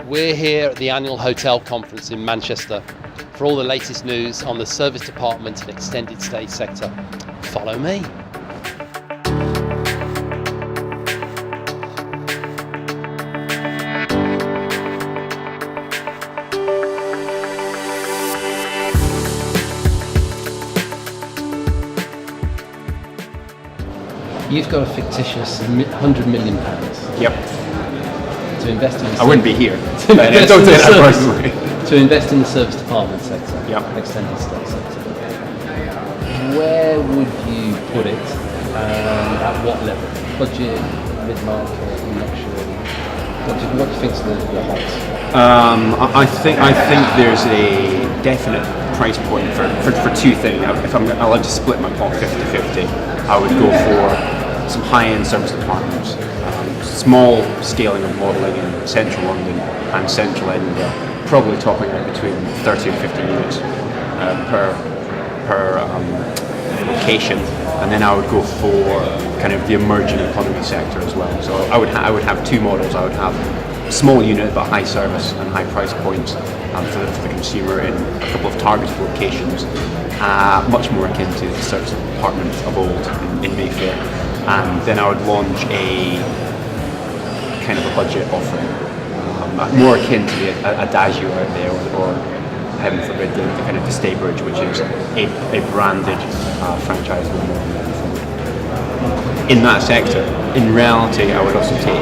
We're here at the annual hotel conference in Manchester for all the latest news on the service department and extended stay sector. Follow me. You've got a fictitious £100 million Yep. to invest in. I wouldn't be here. To Don't invest say in the that service- personally. To invest in the service department sector, Yep. extended stay sector. Where would you put it, and at what level? Budget, mid-market, luxury? What do you think is the hot? I think there's a definite price point for two things. If I'm allowed to split my pot 50-50, I would go for some high-end service departments, small scaling of modelling in central London and central Edinburgh, probably topping out between 30 and 50 units per location, and then I would go for kind of the emerging economy sector as well. So I would have two models. I would have a small unit but high service and high price points for the consumer in a couple of targeted locations, much more akin to the service department of old in Mayfair. And then I would launch a kind of a budget offering, more akin to the Adagio out there, or heaven forbid the kind of the Staybridge, which is a branded franchise model. In that sector, in reality, I would also take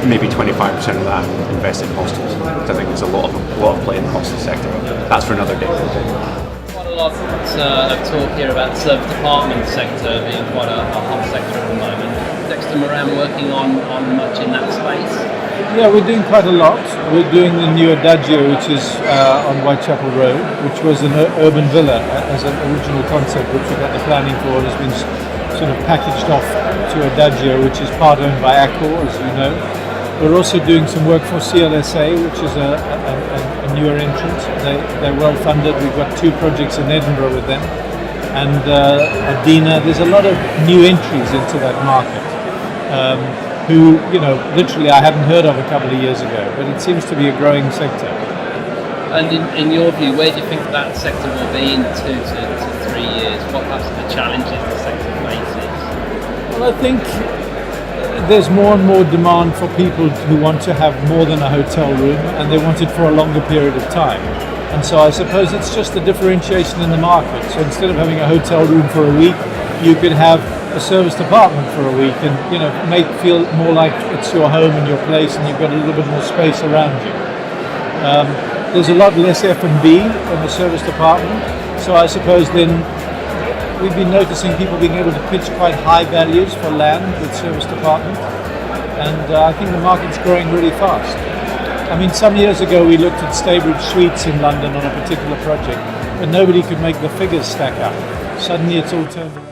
maybe 25% of that and invest in hostels. Because I think there's a lot of play in the hostel sector. That's for another day. Quite a lot of talk here about the service department sector being quite a hot sector at the moment. Dexter Moran working on much in that space. Yeah, we're doing quite a lot. We're doing the new Adagio, which is on Whitechapel Road, which was an urban villa as an original concept, which we got the planning for, and has been sort of packaged off to Adagio, which is part owned by Accor, as you know. We're also doing some work for CLSA, which is a newer entrant. They're well funded. We've got two projects in Edinburgh with them. And Adina, there's a lot of new entries into that market who, literally I hadn't heard of a couple of years ago, but it seems to be a growing sector. And in your view, where do you think that sector will be in 2 to 3 years? What perhaps are the challenges the sector faces? Well, I think there's more and more demand for people who want to have more than a hotel room, and they want it for a longer period of time. And so I suppose it's just a differentiation in the market. So instead of having a hotel room for a week, you could have a service department for a week, and make feel more like it's your home and your place, and you've got a little bit more space around you. There's a lot less F&B in the service department, so I suppose then we've been noticing people being able to pitch quite high values for land with service department, and I think the market's growing really fast. I mean, some years ago we looked at Staybridge Suites in London on a particular project, but nobody could make the figures stack up. Suddenly it's all turned around.